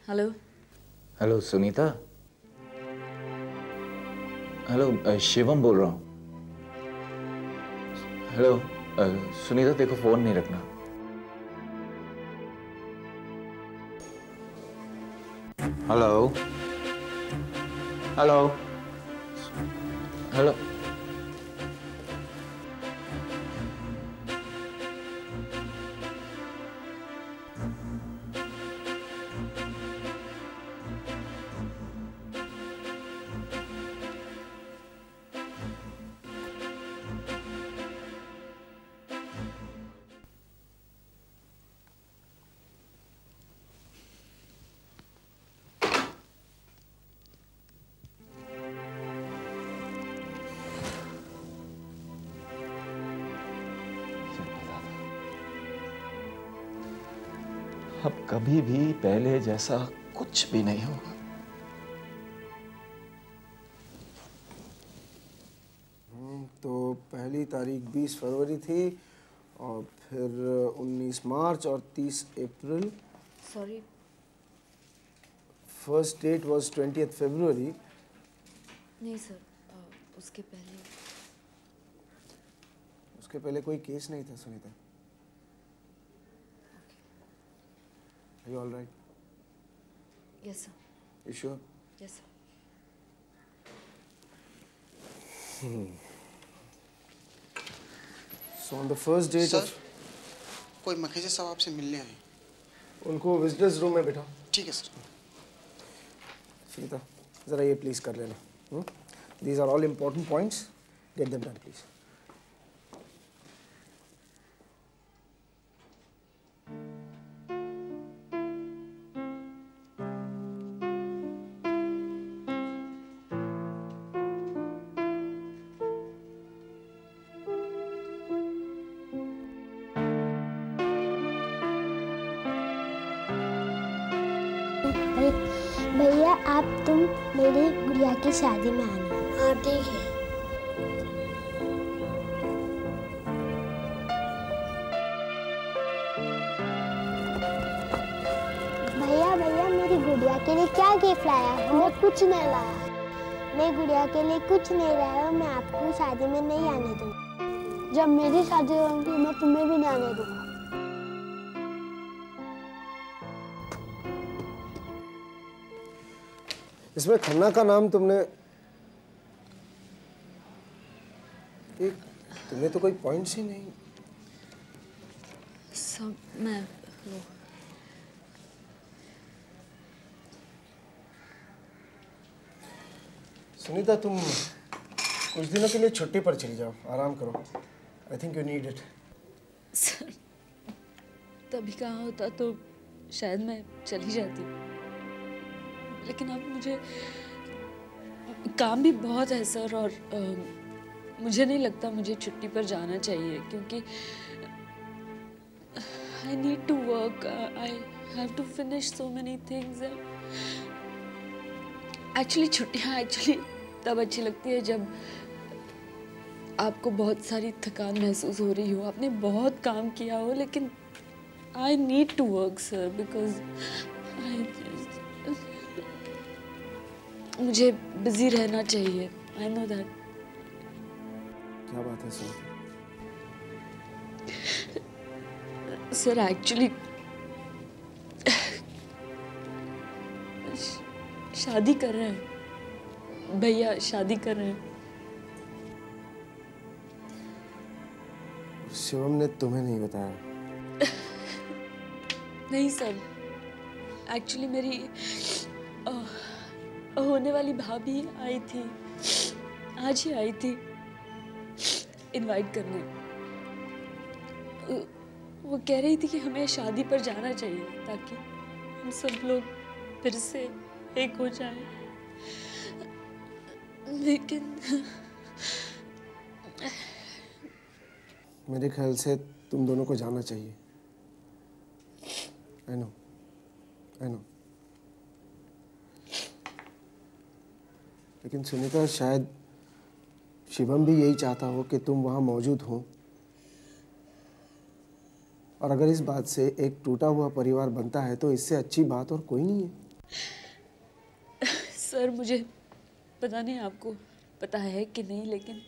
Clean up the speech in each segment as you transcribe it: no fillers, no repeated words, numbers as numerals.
Hello. Hello Sunita. Hello Shivam बोल रहा हूँ। हेलो सुनीता, देखो फोन नहीं रखना। Hello hello hello. अब कभी भी पहले जैसा कुछ भी नहीं होगा। तो पहली तारीख 20 फरवरी थी और फिर 19 मार्च और 30 April. Sorry. First date was 20th February. नहीं सर, उसके पहले कोई केस नहीं था Sunita. Are you all right? Yes sir. You sure? Yes sir. So on the first date sir, of कोई मखीजा साहब आपसे मिलने आए। उनको विजिटर्स रूम में बैठा। ठीक है सर। सुनीता जरा ये प्लीज कर लेना। These are all important points. Get them done please. भैया तुम मेरी गुड़िया की शादी में आना। हाँ ठीक है। भैया मेरी गुड़िया के लिए क्या गिफ्ट लाया हो? मैं कुछ नहीं लाया। मैं गुड़िया के लिए कुछ नहीं लाया हूँ। मैं आपको शादी में नहीं आने दूँगा। जब मेरी शादी होगी मैं तुम्हें भी नहीं आने दूँगा। इसमें खन्ना का नाम तुमने तो कोई पॉइंट्स ही नहीं। सर मैं सुनीता तुम कुछ दिनों के लिए छुट्टी पर चली जाओ, आराम करो। I think you need it. Sir तभी कहा होता तो शायद मैं चली जाती, लेकिन अब मुझे काम भी बहुत है सर, और मुझे नहीं लगता मुझे छुट्टी पर जाना चाहिए, क्योंकि I need to work. I have to finish so many things. छुट्टियाँ तब अच्छी लगती है जब आपको बहुत सारी थकान महसूस हो रही हो, आपने बहुत काम किया हो, लेकिन I need to work sir because मुझे बिजी रहना चाहिए। I know that. क्या बात है सर? सर एक्चुअली शादी कर रहे हैं भैया, शादी कर रहे हैं। शिवम ने तुम्हें नहीं बताया? नहीं सर, एक्चुअली मेरी होने वाली भाभी आई थी, आज ही आई थी इनवाइट करने। वो कह रही थी कि हमें शादी पर जाना चाहिए ताकि हम सब लोग फिर से एक हो जाएं, लेकिन मेरे ख्याल से तुम दोनों को जाना चाहिए। I know. लेकिन सुनीता शायद शिवम भी यही चाहता हो कि तुम वहाँ मौजूद हो, और अगर इस बात से एक टूटा हुआ परिवार बनता है तो इससे अच्छी बात और कोई नहीं है। सर मुझे पता नहीं आपको पता है कि नहीं, लेकिन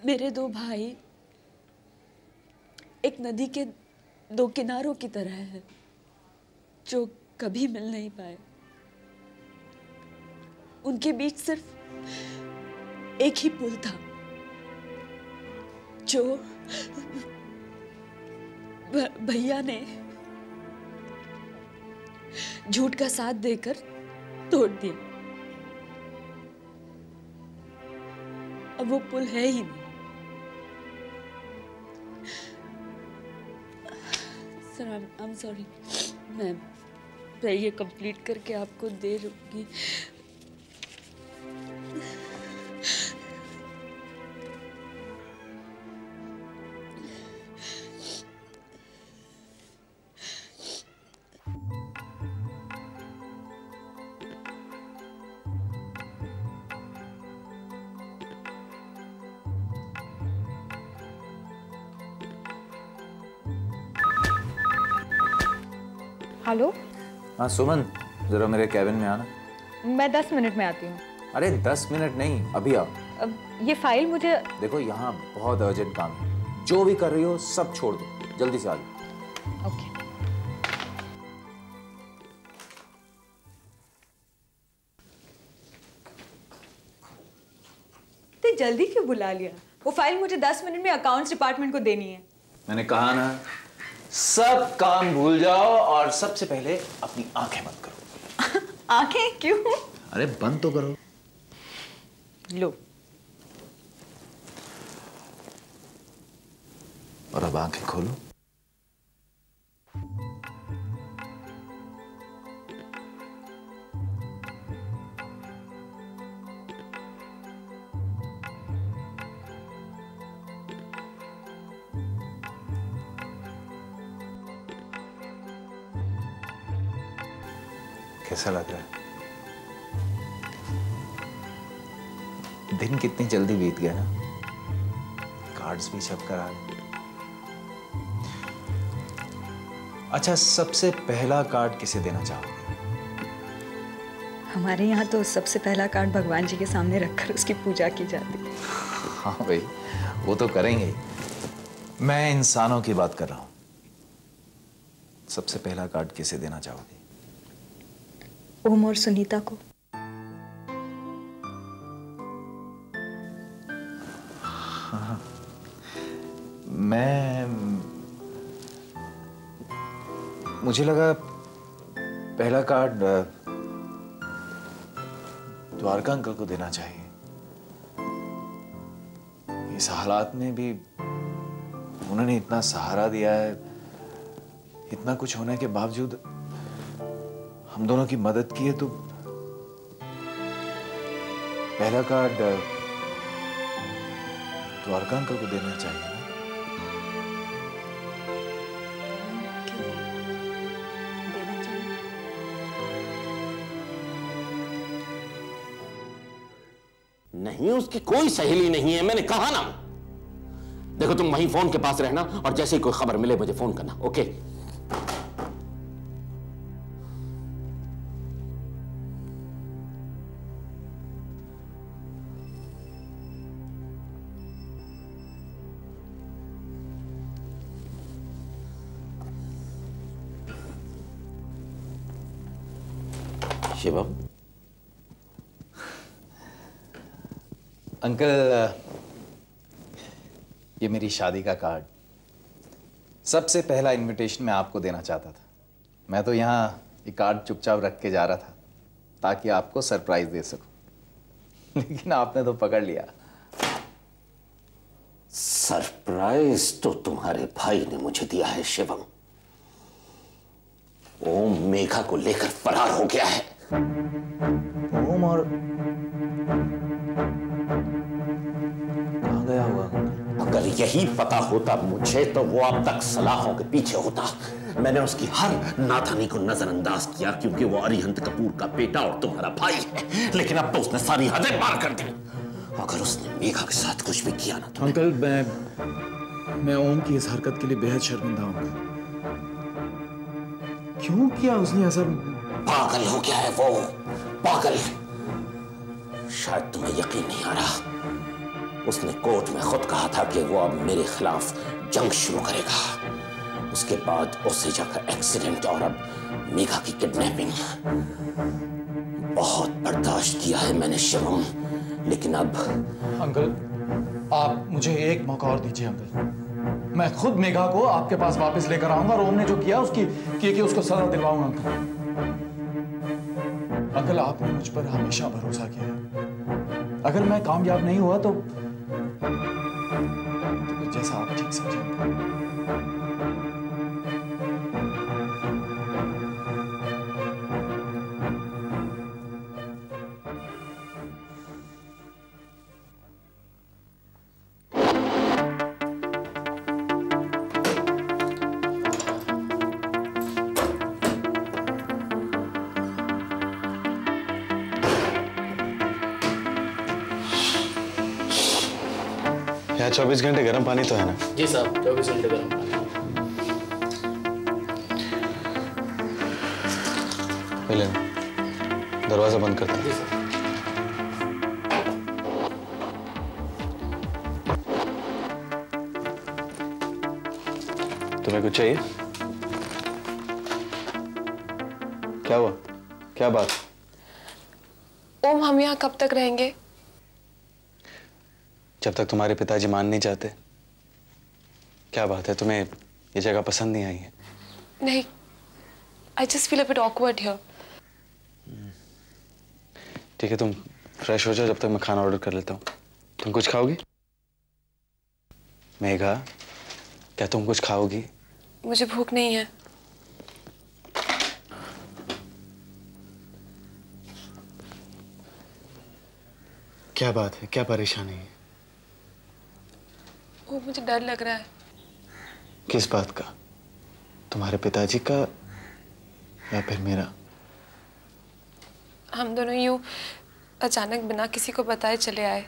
मेरे 2 भाई एक नदी के 2 किनारों की तरह है जो कभी मिल नहीं पाए। उनके बीच सिर्फ एक ही पुल था जो भैया ने झूठ का साथ देकर तोड़ दिया। अब वो पुल है ही नहीं। सर आई एम सॉरी, मैं ये कंप्लीट करके आपको दे दूंगी। हेलो। हाँ सुमन, जरा मेरे कैबिन में आना। मैं 10 मिनट में आती हूँ। अरे 10 मिनट नहीं, अभी आओ। अब ये फाइल मुझे। देखो यहाँ बहुत अर्जेंट काम है, जो भी कर रही हो सब छोड़ दो, जल्दी से आ जाओ। ओके। तो जल्दी क्यों बुला लिया? वो फाइल मुझे 10 मिनट में अकाउंट्स डिपार्टमेंट को देनी है। मैंने कहा ना, सब काम भूल जाओ और सबसे पहले अपनी आंखें बंद करो। आंखें क्यों? अरे बंद तो करो। लो। और अब आंखें खोलो। कैसा लग रहा है? दिन कितनी जल्दी बीत गया ना, कार्ड्स भी छप कर आ गए। अच्छा, सबसे पहला कार्ड किसे देना चाहोगे? हमारे यहाँ तो सबसे पहला कार्ड भगवान जी के सामने रखकर उसकी पूजा की जाती है। हाँ भाई, वो तो करेंगे ही। मैं इंसानों की बात कर रहा हूं। सबसे पहला कार्ड किसे देना चाहोगे? ओम और सुनीता को। हाँ, मुझे लगा पहला कार्ड द्वारका अंकल को देना चाहिए। इस हालात में भी उन्होंने इतना सहारा दिया है, इतना कुछ होने के बावजूद हम दोनों की मदद की है, तो पहला कार्ड द्वारका अंकल को देना चाहिए ना? देना चाहिए। नहीं, उसकी कोई सहेली नहीं है, मैंने कहा ना। देखो, तुम वहीं फोन के पास रहना और जैसे ही कोई खबर मिले मुझे फोन करना, ओके? शिवम। अंकल, ये मेरी शादी का कार्ड। सबसे पहला इनविटेशन मैं आपको देना चाहता था। मैं तो यहाँ ये कार्ड चुपचाप रख के जा रहा था ताकि आपको सरप्राइज दे सकूं, लेकिन आपने तो पकड़ लिया। सरप्राइज तो तुम्हारे भाई ने मुझे दिया है शिवम। ओम मेघा को लेकर फरार हो गया है। ओम और कहाँ गया होगा? अगर यही पता होता मुझे तो वो अब तक सलाखों के पीछे होता। मैंने उसकी हर नादानी को नजरअंदाज किया क्योंकि वो अरिहंत कपूर का बेटा और तुम्हारा भाई है, लेकिन अब तो उसने सारी हदें पार कर दी। अगर उसने मेघा के साथ कुछ भी किया ना तो अंकल, मैं ओम की इस हरकत के लिए बेहद शर्मिंदा हूँ। क्यों किया उसने ऐसा? पागल हो गया है वो, पागल। शायद तुम्हें यकीन नहीं आ रहा, उसने कोर्ट में खुद कहा था कि वो अब मेरे खिलाफ जंग शुरू करेगा। उसके बाद उससे जाकर एक्सीडेंट और अब मेघा की किडनैपिंग। बहुत बर्दाश्त किया है मैंने शिवम, लेकिन अब। अंकल, आप मुझे एक मौका और दीजिए अंकल। मैं खुद मेघा को आपके पास वापस लेकर आऊंगा और ओम ने जो किया उसको सजा दिलवाऊंगा अंकल। अंकल, आपने मुझ पर हमेशा भरोसा किया है। अगर मैं कामयाब नहीं हुआ तो जैसा आप ठीक समझें। यहाँ 24 घंटे गर्म पानी तो है ना? जी साहब, 24 घंटे गर्म पानी। पहले दरवाजा बंद करता हूँ। जी सर। तुम्हें कुछ चाहिए? क्या हुआ? क्या बात? ओम, हम यहाँ कब तक रहेंगे? जब तक तुम्हारे पिताजी मान नहीं चाहते। क्या बात है, तुम्हें ये जगह पसंद नहीं आई है? नहीं, I just feel a bit awkward here. ठीक है, तुम फ्रेश हो जाओ, जब तक मैं खाना ऑर्डर कर लेता हूँ। तुम कुछ खाओगी? मेघा, क्या तुम कुछ खाओगी? मुझे भूख नहीं है। क्या बात है, क्या परेशानी है? वो मुझे डर लग रहा है। किस बात का? तुम्हारे पिताजी का या फिर मेरा? हम दोनों यूं अचानक बिना किसी को बताए चले आए।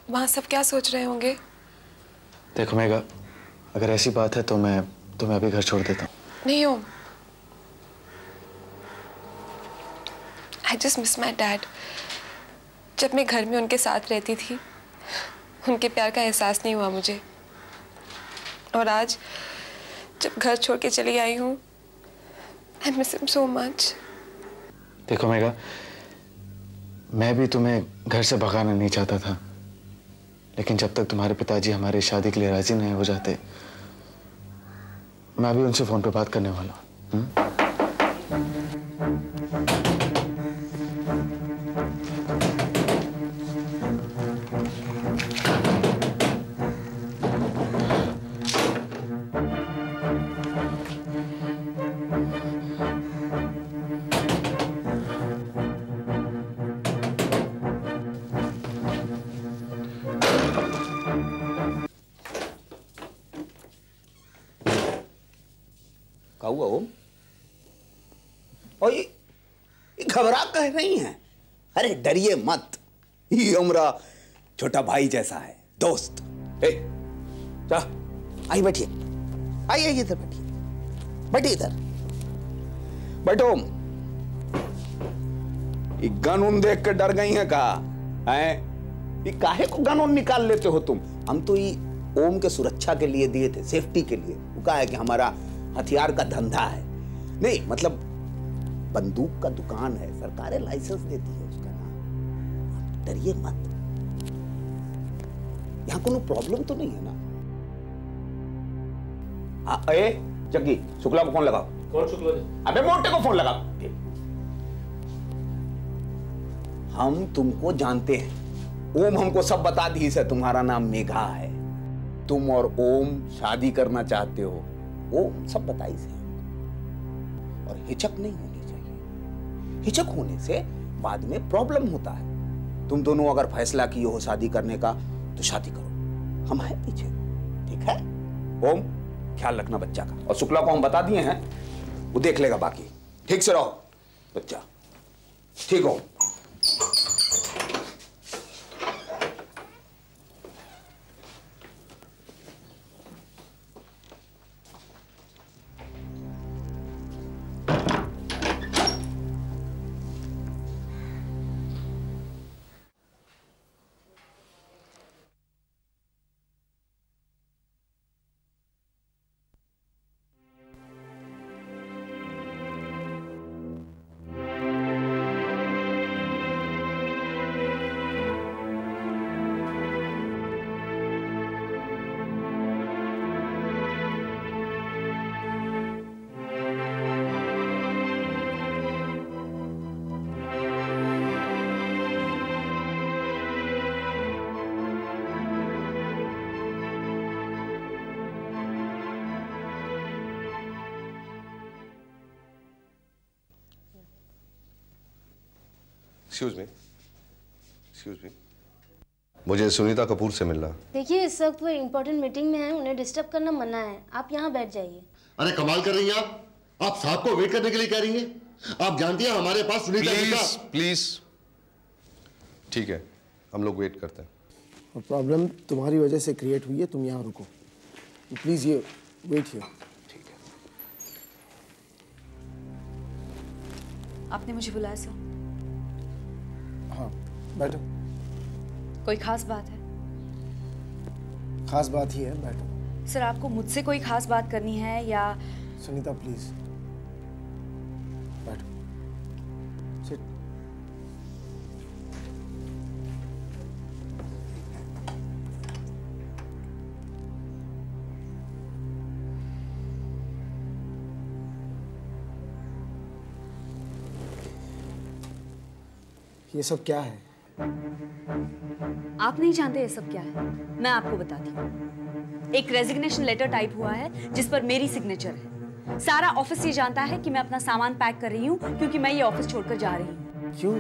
वहां सब क्या सोच रहे होंगे? देखो मेघा, अगर ऐसी बात है तो मैं तुम्हें अभी घर छोड़ देता हूँ। नहीं ओम, I just miss my dad. जब मैं घर में उनके साथ रहती थी, उनके प्यार का एहसास नहीं हुआ मुझे। और आज जब घर छोड़ के चली आई हूँ, I miss him so much. देखो मेघा, मैं भी तुम्हें घर से भगाना नहीं चाहता था, लेकिन जब तक तुम्हारे पिताजी हमारी शादी के लिए राजी नहीं हो जाते, मैं भी उनसे फोन पे बात करने वाला हूँ। क्या हुआ ओम? और ये घबरा कह रही हैं? अरे डरिए मत, ये हमारा छोटा भाई जैसा है, दोस्त। ए, जा, आई बैठिए, आइए इधर बैठिए, बैठिए इधर, बैठो। ये गन उन देख कर डर गई हैं कहा? हैं? ये काहे को गन उन निकाल लेते हो तुम? हम तो ये ओम के सुरक्षा के लिए दिए थे, सेफ्टी के लिए। वो कहा है कि हमारा हथियार का धंधा है। नहीं मतलब बंदूक का दुकान है, सरकारें लाइसेंस देती है उसका नाम। डरिए मत, यहां कोई प्रॉब्लम तो नहीं है ना? ए जग्गी, शुक्ला को फोन लगाओ। कौन शुक्ला जी? अबे मोटे को फोन लगाओ। हम तुमको जानते हैं, ओम हमको सब बता दी है। तुम्हारा नाम मेघा है, तुम और ओम शादी करना चाहते हो, ओम सब बताई से। और हिचक नहीं होनी चाहिए, हिचक होने से बाद में प्रॉब्लम होता है। तुम दोनों अगर फैसला किए हो शादी करने का तो शादी करो, हम हैं पीछे, ठीक है? ओम ख्याल रखना बच्चा का, और शुक्ला को हम बता दिए हैं, वो देख लेगा बाकी। ठीक से रहो बच्चा, ठीक हो? एक्सक्यूज मी, मुझे सुनीता कपूर से मिलना। देखिए इस वक्त वो इम्पोर्टेंट मीटिंग में है, उन्हें डिस्टर्ब करना मना है। आप यहाँ बैठ जाइए। अरे कमाल कर रही हैं आप साहब को वेट करने के लिए कह रही हैं? आप जानती हैं हमारे पास सुनीता जी का। प्लीज ठीक है, हम लोग वेट करते हैं। प्रॉब्लम तुम्हारी वजह से क्रिएट हुई है, तुम यहाँ रुको प्लीज, ये वेट हियर। ठीक है। आपने मुझे बुलाया सर? हाँ बैठो। कोई खास बात है? खास बात ही है, बैठो। सर आपको मुझसे कोई खास बात करनी है या? सुनीता प्लीज बैठो, सिट। ये सब क्या है? आप नहीं जानते ये सब क्या है? मैं आपको बताती हूँ। एक रेजिग्नेशन लेटर टाइप हुआ है जिस पर मेरी सिग्नेचर है। सारा ऑफिस ये जानता है कि मैं अपना सामान पैक कर रही हूँ क्योंकि मैं ये ऑफिस छोड़कर जा रही हूँ। क्यों?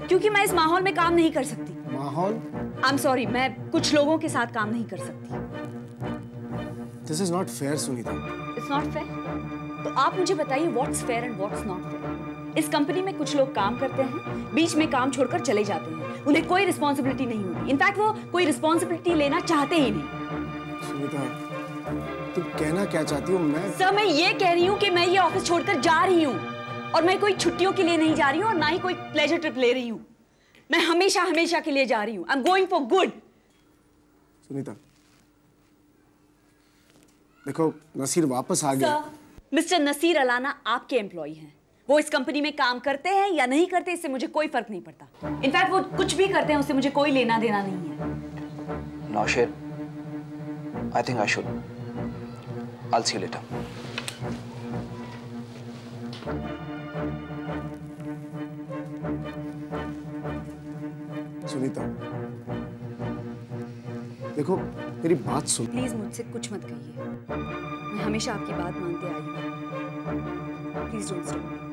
क्योंकि मैं इस माहौल में काम नहीं कर सकती। माहौल? आई एम सॉरी, मैं कुछ लोगों के साथ काम नहीं कर सकती। This is not fair Sunita. It's not fair? तो आप मुझे बताइए what's fair and what's not fair. इस कंपनी में कुछ लोग काम करते हैं, बीच में काम छोड़कर चले जाते हैं, उन्हें कोई रिस्पॉन्सिबिलिटी नहीं होती। इनफैक्ट वो कोई रिस्पॉन्सिबिलिटी लेना चाहते ही नहीं। सुनीता, तुम कहना क्या चाहती हो? सर मैं ये कह रही हूँ कि मैं ये ऑफिस छोड़कर जा रही हूँ और मैं कोई छुट्टियों के लिए नहीं जा रही हूँ और ना ही कोई प्लेजर ट्रिप ले रही हूँ। मैं हमेशा हमेशा के लिए जा रही हूँ। I am going for good. Sunita देखो, नसीर वापस आ गया। मिस्टर नसीर अलाना आपके एम्प्लॉय हैं। वो इस कंपनी में काम करते हैं या नहीं करते इससे मुझे कोई फर्क नहीं पड़ता। इनफैक्ट वो कुछ भी करते हैं उससे मुझे कोई लेना देना नहीं है। Nausher, I think I should. I'll see you later. Sunita देखो, मेरी बात सुन। प्लीज मुझसे कुछ मत कहिए। मैं हमेशा आपकी बात मानते आई हूँ। Please don't stop.